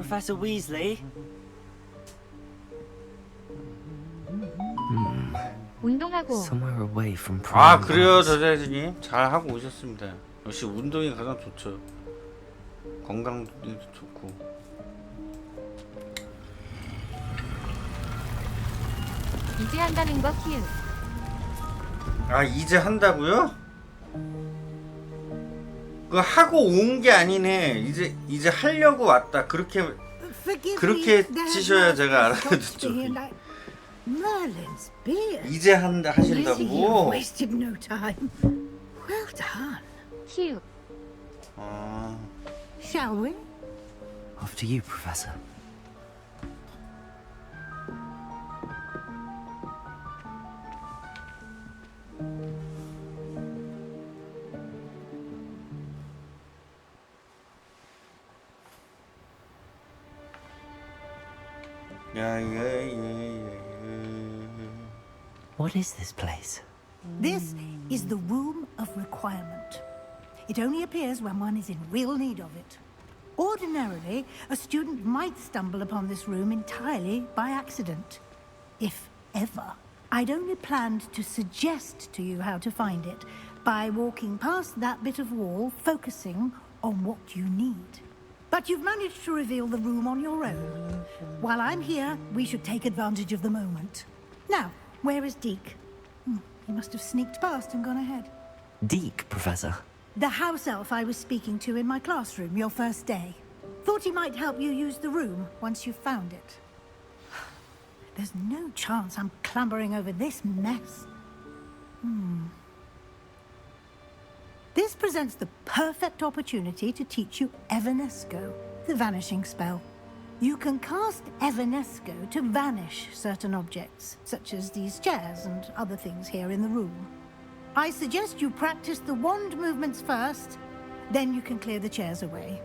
Professor Weasley. 운동하고. Somewhere away from 아, prying 그래요, eyes. 저자이즈님. 잘 하고 오셨습니다. 역시 운동이 가장 좋죠. 건강도 좋고. 이제 한다는 거 키읔. 아, 이제 한다고요? 그거 하고 온 게 아니네. 이제 하려고 왔다. 그렇게 치셔야 제가 알아듣죠. Merlin's beard. 이제 하신다고? You've wasted no time. Well done. 키읔. 아, Shall we? Off to you, Professor. What is this place? This is the Room of Requirement. It only appears when one is in real need of it. Ordinarily, a student might stumble upon this room entirely by accident. If ever. I'd only planned to suggest to you how to find it by walking past that bit of wall, focusing on what you need. But you've managed to reveal the room on your own. While I'm here, we should take advantage of the moment. Now, where is Deke? He must have sneaked past and gone ahead. Deke, Professor. The house elf I was speaking to in my classroom your first day. Thought he might help you use the room once you've found it. There's no chance I'm clambering over this mess. This presents the perfect opportunity to teach you Evanesco, the vanishing spell. You can cast Evanesco to vanish certain objects, such as these chairs and other things here in the room. I suggest you practice the wand movements first, then you can clear the chairs away.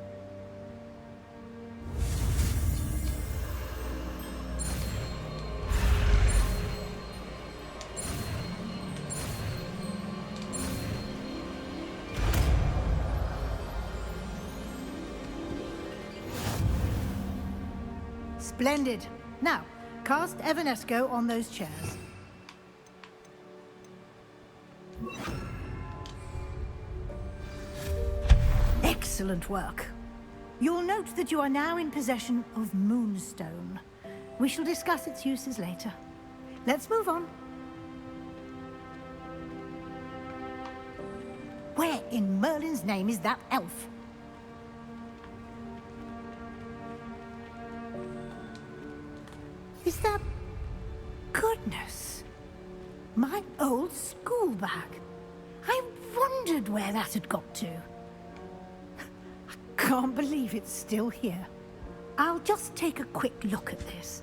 Splendid. Now, cast Evanesco on those chairs. Excellent work. You'll note that you are now in possession of Moonstone. We shall discuss its uses later. Let's move on. Where in Merlin's name is that elf? Is that... Goodness. My old school bag. I wondered where that had got to. I can't believe it's still here. I'll just take a quick look at this.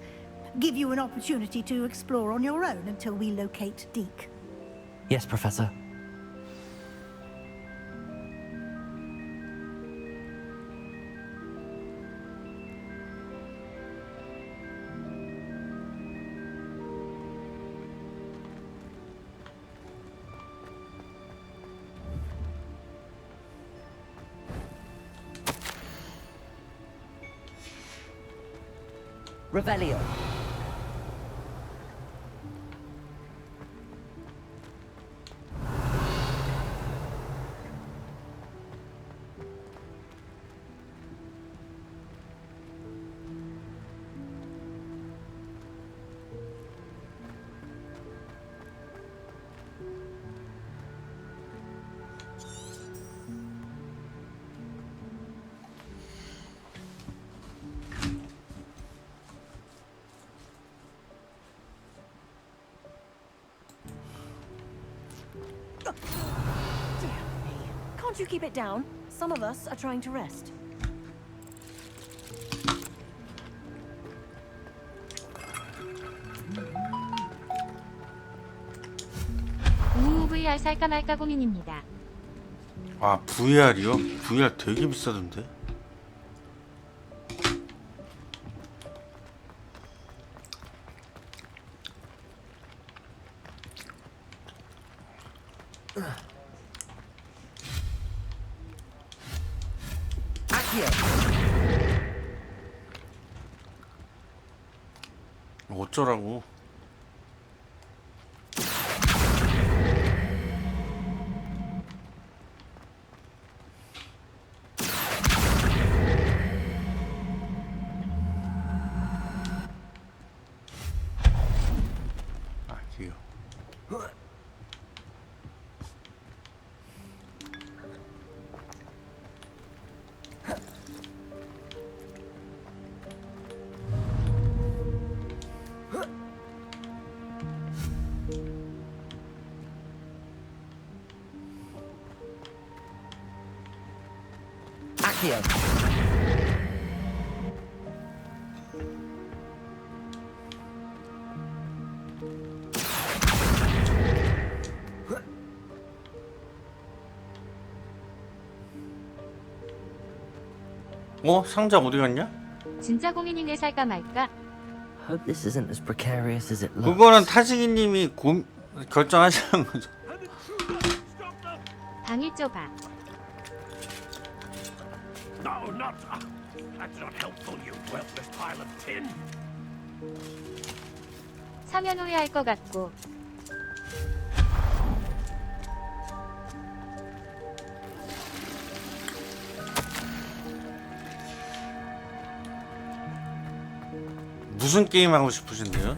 Give you an opportunity to explore on your own until we locate Deke. Yes, Professor. Revelio. Can't you keep it down? Some of us are trying to rest. VR 살까 말까 고민입니다. 아, VR이요? VR 되게 비싸던데. 어쩌라고. 아, 귀여워. Accio. 어? 상자 어디 갔냐? 진짜 고민이네 살까 말까. Hope this isn't as precarious as it looks. 그거는 타시기님이 결정하시는 거죠. 방이 좁아. No, not. That's not helpful, you worthless pile of tin. 사면 후회할 것 같고. 무슨 게임 하고 싶으신데요?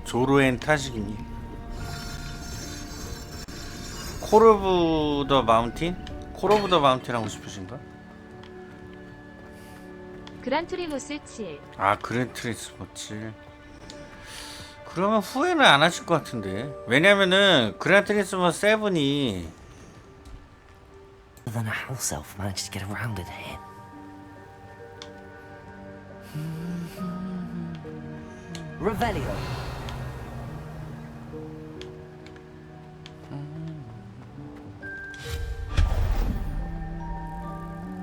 조로엔 타시기님. 콜 오브 더 마운틴? 콜 오브 더 마운틴 하고 싶으신가? 그란투리모스 7. 아, 그랜트리스모 7. 그러면 후회는 안 하실 것 같은데. 왜냐면은 그랜트리스모 7이 Then a house elf managed to get around in here. Revelio.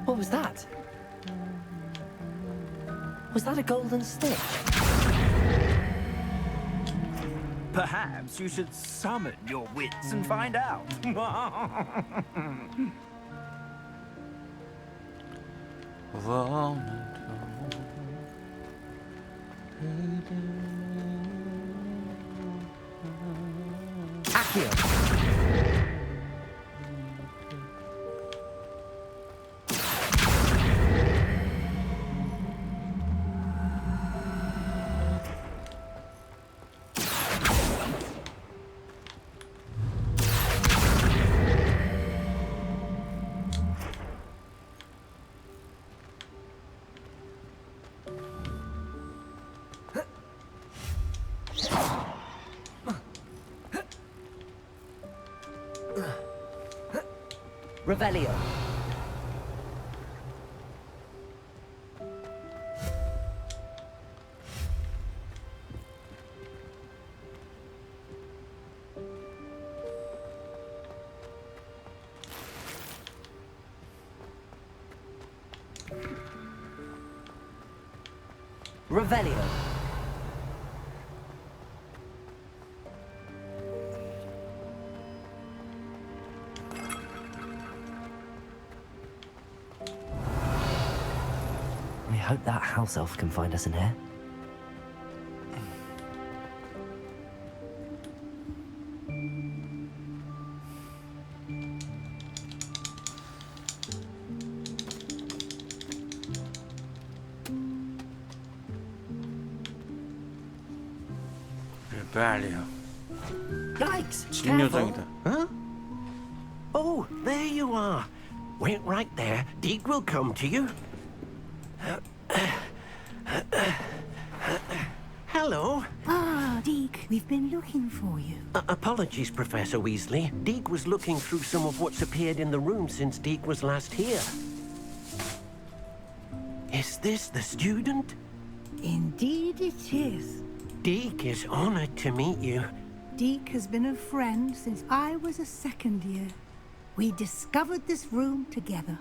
What was that? Was that a golden stick? Perhaps you should summon your wits and find out. Accio. Revelio. Revelio. I hope that house elf can find us in here. 빨리요. Yikes! 진요정이다. Huh? Oh, there you are. Wait right there. Deke will come to you. Hello. Ah, Deke, we've been looking for you. Apologies, Professor Weasley. Deke was looking through some of what's appeared in the room since Deke was last here. Is this the student? Indeed it is. Deke is honored to meet you. Deke has been a friend since I was a second year. We discovered this room together.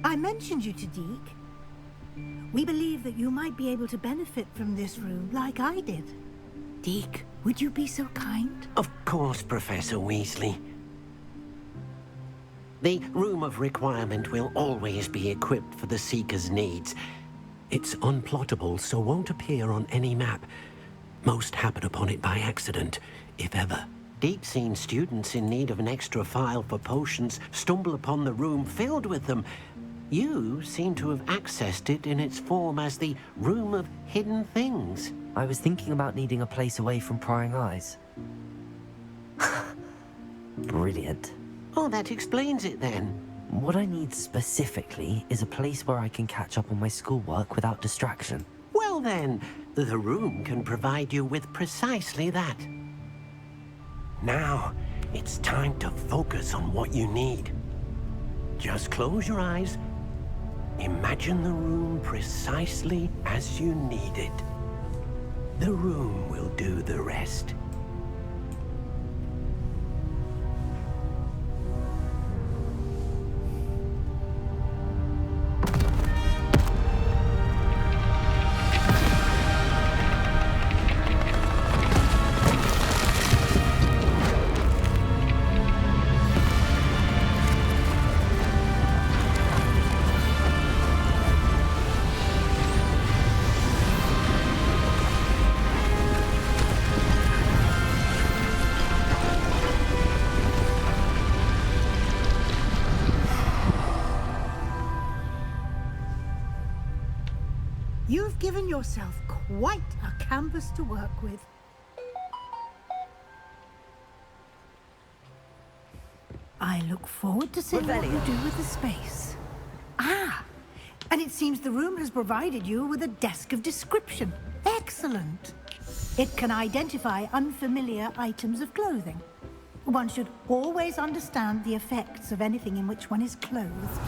I mentioned you to Deke. We believe that you might be able to benefit from this room like I did. Deke, would you be so kind? Of course, Professor Weasley. The Room of Requirement will always be equipped for the Seeker's needs. It's unplottable, so won't appear on any map. Most happen upon it by accident, if ever. Deke's seen students in need of an extra file for potions stumble upon the room filled with them. You seem to have accessed it in its form as the Room of Hidden Things. I was thinking about needing a place away from prying eyes. Brilliant. Oh, that explains it then. What I need specifically is a place where I can catch up on my schoolwork without distraction. Well then, the room can provide you with precisely that. Now, it's time to focus on what you need. Just close your eyes. Imagine the room precisely as you need it. The room will do the rest. You've given yourself quite a canvas to work with. I look forward to seeing what you do with the space. Ah, and it seems the room has provided you with a desk of description. Excellent. It can identify unfamiliar items of clothing. One should always understand the effects of anything in which one is clothed.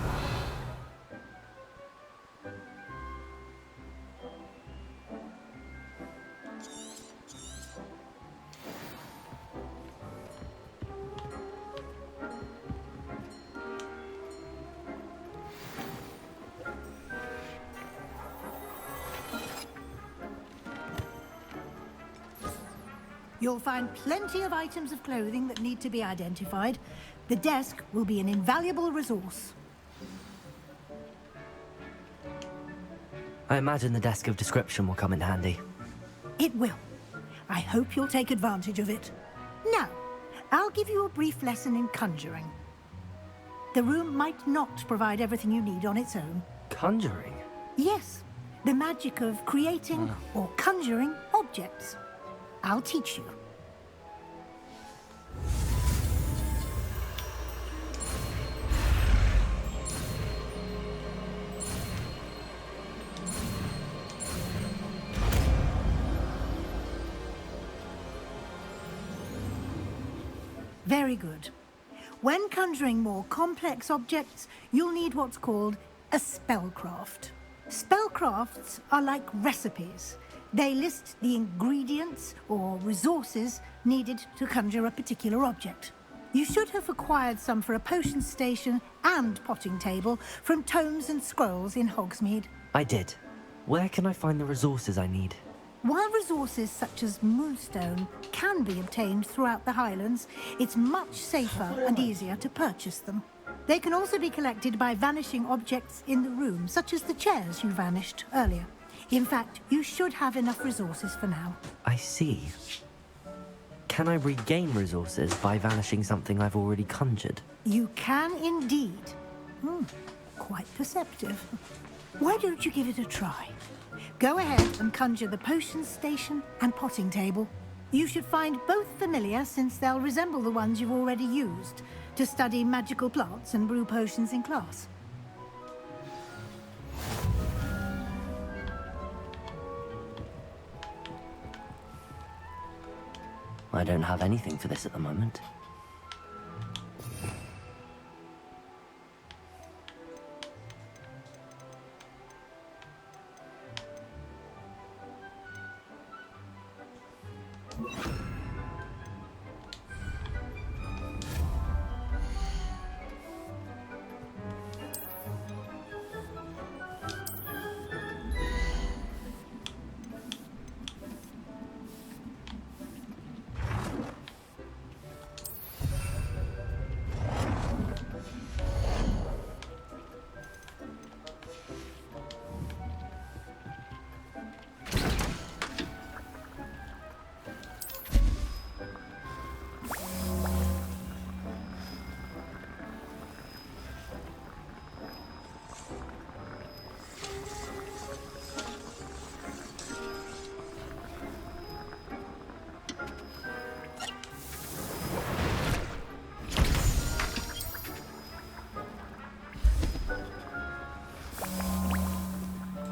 You'll find plenty of items of clothing that need to be identified. The desk will be an invaluable resource. I imagine the desk of description will come in handy. It will. I hope you'll take advantage of it. Now, I'll give you a brief lesson in conjuring. The room might not provide everything you need on its own. Conjuring? Yes, the magic of creating or conjuring objects. I'll teach you. Very good. When conjuring more complex objects, you'll need what's called a spellcraft. Spellcrafts are like recipes. They list the ingredients or resources needed to conjure a particular object. You should have acquired some for a potion station and potting table from tomes and scrolls in Hogsmeade. I did. Where can I find the resources I need? While resources such as moonstone can be obtained throughout the Highlands, it's much safer and easier to purchase them. They can also be collected by vanishing objects in the room, such as the chairs you vanished earlier. In fact, you should have enough resources for now. I see. Can I regain resources by vanishing something I've already conjured? You can indeed. Quite perceptive. Why don't you give it a try? Go ahead and conjure the potion station and potting table. You should find both familiar, since they'll resemble the ones you've already used to study magical plants and brew potions in class. I don't have anything for this at the moment.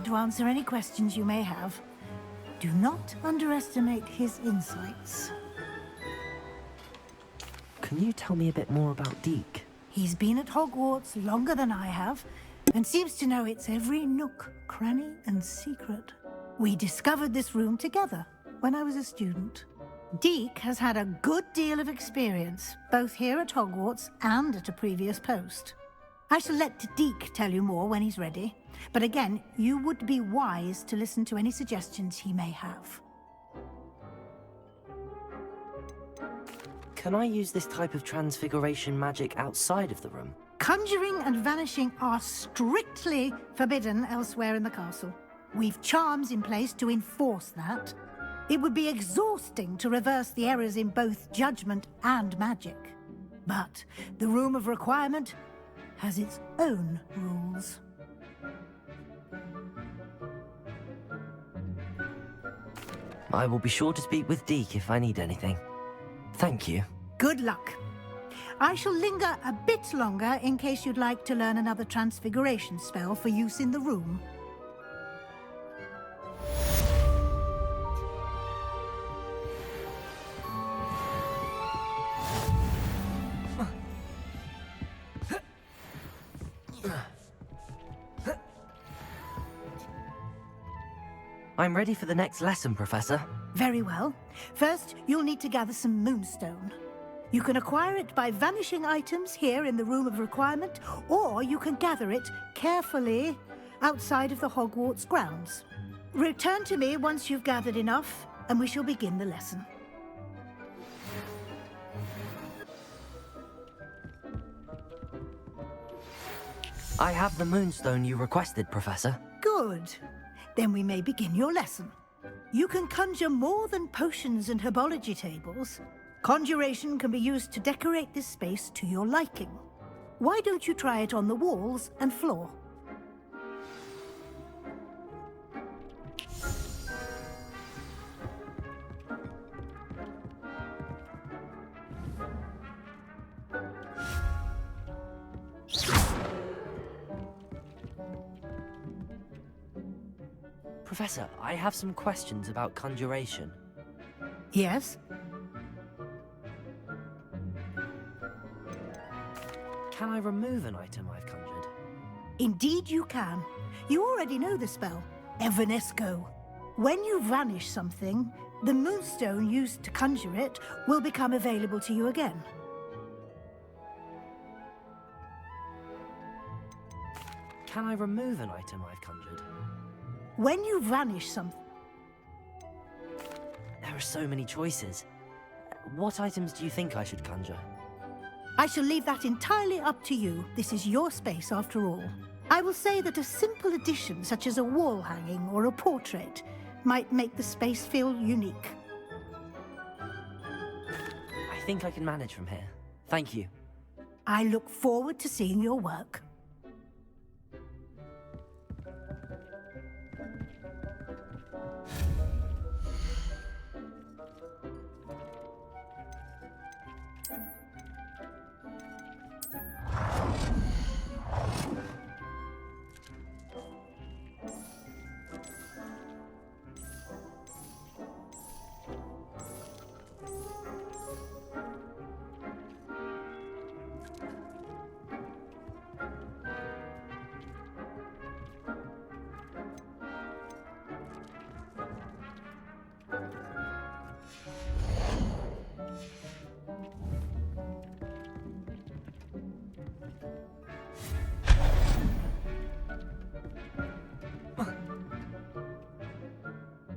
to answer any questions you may have. Do not underestimate his insights. Can you tell me a bit more about Deke? He's been at Hogwarts longer than I have, and seems to know its every nook, cranny, and secret. We discovered this room together when I was a student. Deke has had a good deal of experience, both here at Hogwarts and at a previous post. I shall let Deke tell you more when he's ready, but again, you would be wise to listen to any suggestions he may have. Can I use this type of transfiguration magic outside of the room? Conjuring and vanishing are strictly forbidden elsewhere in the castle. We've charms in place to enforce that. It would be exhausting to reverse the errors in both judgment and magic. But the Room of Requirement has its own rules. I will be sure to speak with Deke if I need anything. Thank you. Good luck. I shall linger a bit longer in case you'd like to learn another transfiguration spell for use in the room. I'm ready for the next lesson, Professor. Very well. First, you'll need to gather some moonstone. You can acquire it by vanishing items here in the Room of Requirement, or you can gather it carefully outside of the Hogwarts grounds. Return to me once you've gathered enough, and we shall begin the lesson. I have the moonstone you requested, Professor. Good. Then we may begin your lesson. You can conjure more than potions and herbology tables. Conjuration can be used to decorate this space to your liking. Why don't you try it on the walls and floor? Professor, I have some questions about conjuration. Yes? Can I remove an item I've conjured? Indeed you can. You already know the spell, Evanesco. When you vanish something, the moonstone used to conjure it will become available to you again. Can I remove an item I've conjured? When you vanish something... There are so many choices. What items do you think I should conjure? I shall leave that entirely up to you. This is your space after all. I will say that a simple addition, such as a wall hanging or a portrait, might make the space feel unique. I think I can manage from here. Thank you. I look forward to seeing your work.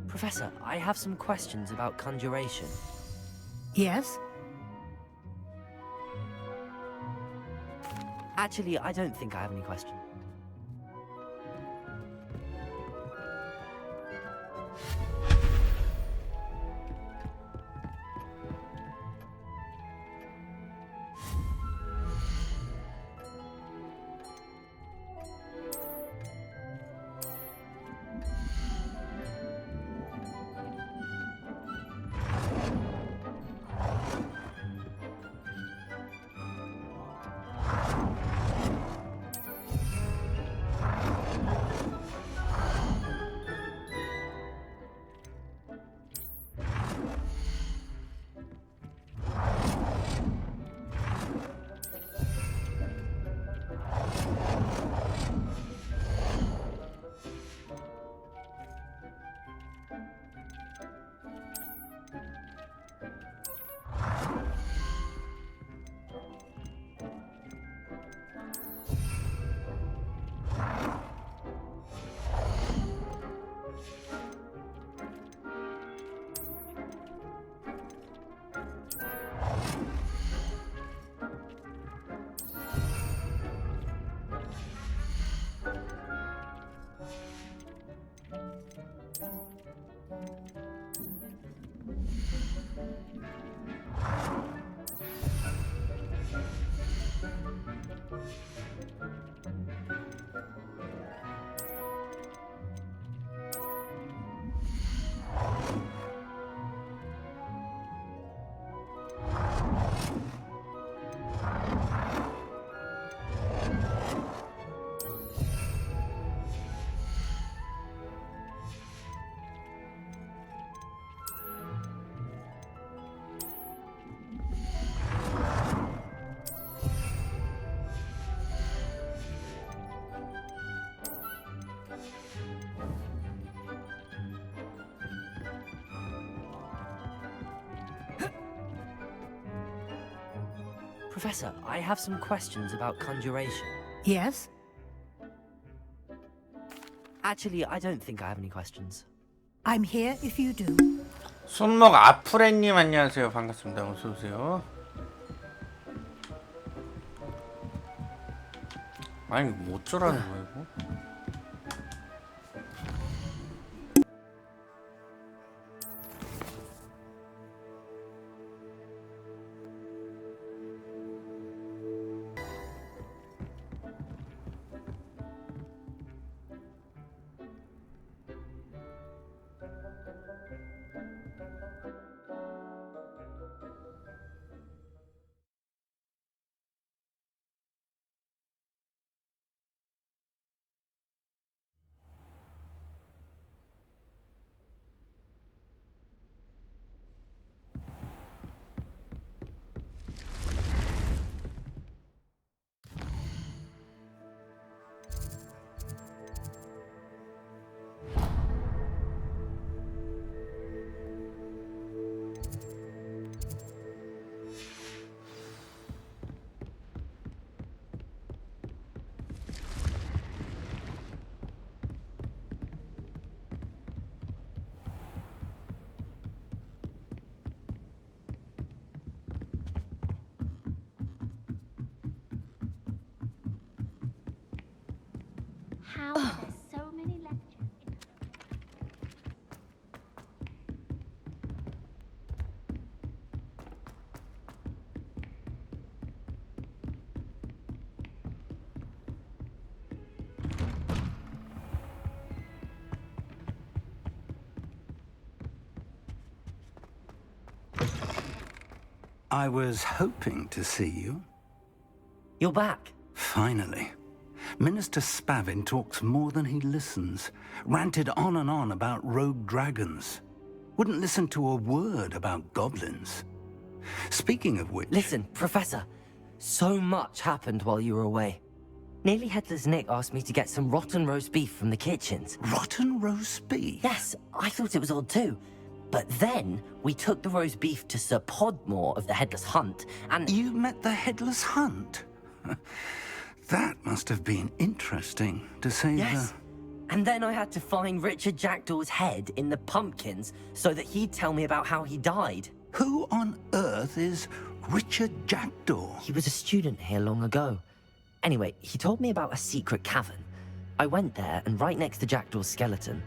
Professor, I have some questions about conjuration. Yes? Actually, I don't think I have any questions. Professor, I have some questions about conjuration. Yes? Actually, I don't think I have any questions. I'm here if you do. 손목 아프레님 안녕하세요. 반갑습니다. 어서 오세요. 아니 뭐 어쩌라는 거야 이거? How are there so many lectures in I was hoping to see you. You're back. Finally. Minister Spavin talks more than he listens. Ranted on and on about rogue dragons. Wouldn't listen to a word about goblins. Speaking of which... Listen, Professor, so much happened while you were away. Nearly Headless Nick asked me to get some rotten roast beef from the kitchens. Rotten roast beef? Yes, I thought it was odd too. But then we took the roast beef to Sir Podmore of the Headless Hunt, and... You met the Headless Hunt? That must have been interesting, to say Yes. And then I had to find Richard Jackdaw's head in the pumpkins so that he'd tell me about how he died. Who on earth is Richard Jackdaw? He was a student here long ago. Anyway, he told me about a secret cavern. I went there, and right next to Jackdaw's skeleton,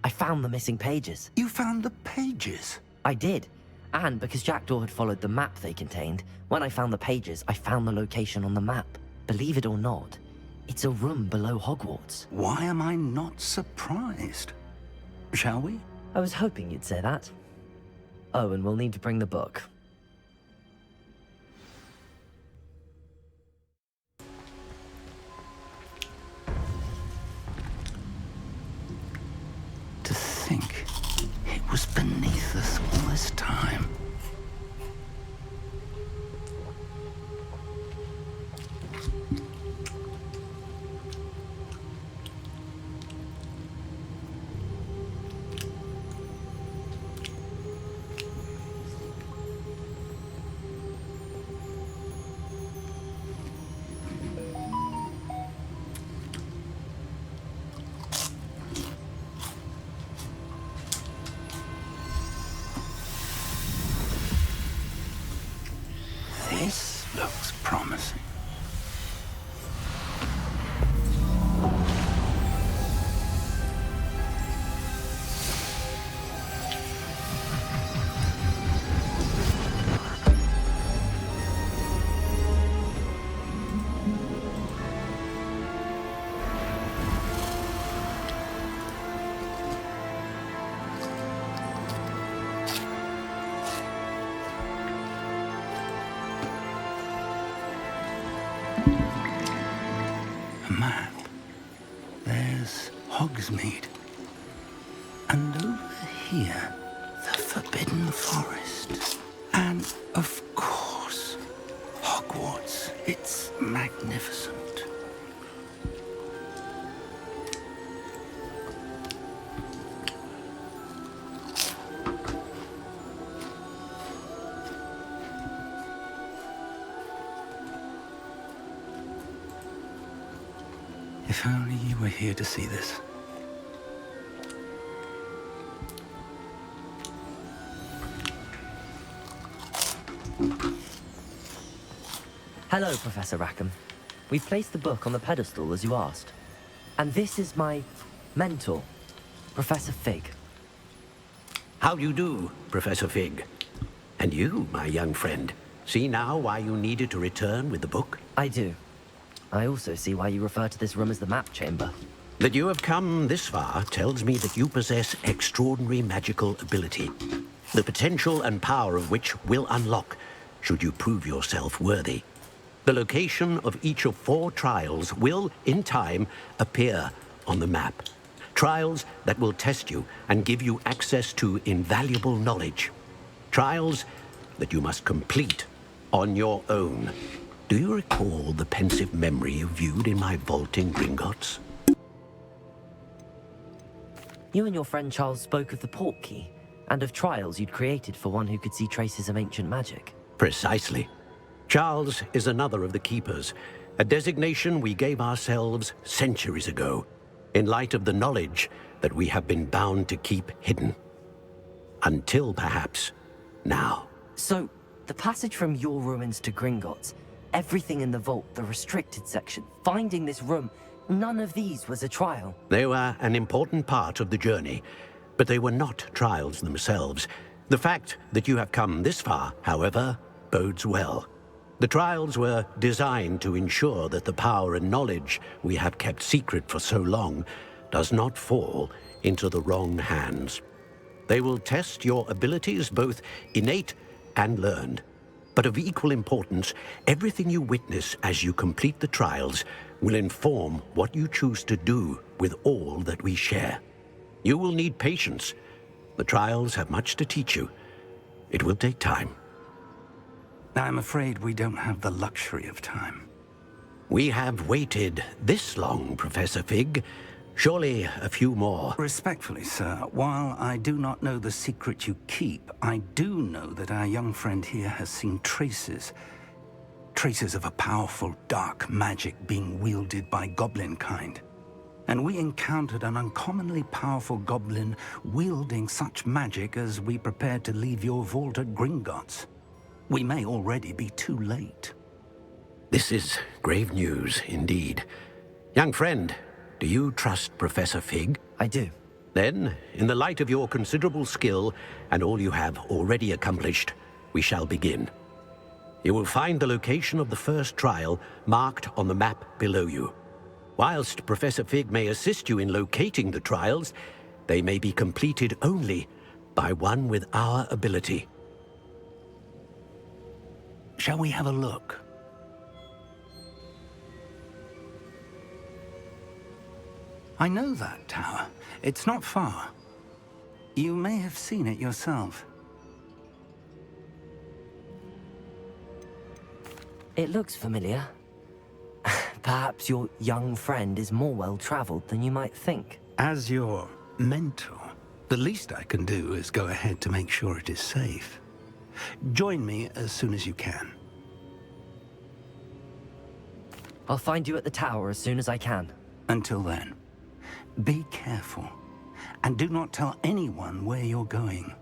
I found the missing pages. You found the pages? I did. And because Jackdaw had followed the map they contained, when I found the pages, I found the location on the map. Believe it or not, it's a room below Hogwarts. Why am I not surprised? Shall we? I was hoping you'd say that. Oh, and we'll need to bring the book. To think it was beneath us all this time. This looks promising. A map. There's Hogsmeade. And over here, the Forbidden Forest. And, of course, Hogwarts. It's magnificent. If only you were here to see this. Hello, Professor Rackham. We've placed the book on the pedestal as you asked. And this is my mentor, Professor Fig. How do you do, Professor Fig? And you, my young friend, see now why you needed to return with the book? I do. I also see why you refer to this room as the map chamber. That you have come this far tells me that you possess extraordinary magical ability, the potential and power of which will unlock should you prove yourself worthy. The location of each of 4 trials will, in time, appear on the map. Trials that will test you and give you access to invaluable knowledge. Trials that you must complete on your own. Do you recall the pensive memory you viewed in my vault in Gringotts? You and your friend Charles spoke of the port key, and of trials you'd created for one who could see traces of ancient magic. Precisely. Charles is another of the Keepers, a designation we gave ourselves centuries ago, in light of the knowledge that we have been bound to keep hidden. Until, perhaps, now. So, the passage from your ruins to Gringotts, everything in the vault, the restricted section, finding this room, none of these was a trial. They were an important part of the journey, but they were not trials themselves. The fact that you have come this far, however, bodes well. The trials were designed to ensure that the power and knowledge we have kept secret for so long does not fall into the wrong hands. They will test your abilities, both innate and learned. But of equal importance, everything you witness as you complete the trials will inform what you choose to do with all that we share. You will need patience. The trials have much to teach you. It will take time. I'm afraid we don't have the luxury of time. We have waited this long, Professor Fig. Surely a few more. Respectfully, sir, while I do not know the secret you keep, I do know that our young friend here has seen traces of a powerful dark magic being wielded by goblin kind. And we encountered an uncommonly powerful goblin wielding such magic as we prepared to leave your vault at Gringotts. We may already be too late. This is grave news indeed. Young friend, do you trust Professor Fig? I do. Then, in the light of your considerable skill and all you have already accomplished, we shall begin. You will find the location of the first trial marked on the map below you. Whilst Professor Fig may assist you in locating the trials, they may be completed only by one with our ability. Shall we have a look? I know that tower. It's not far. You may have seen it yourself. It looks familiar. Perhaps your young friend is more well-traveled than you might think. As your mentor, the least I can do is go ahead to make sure it is safe. Join me as soon as you can. I'll find you at the tower as soon as I can. Until then, be careful, and do not tell anyone where you're going.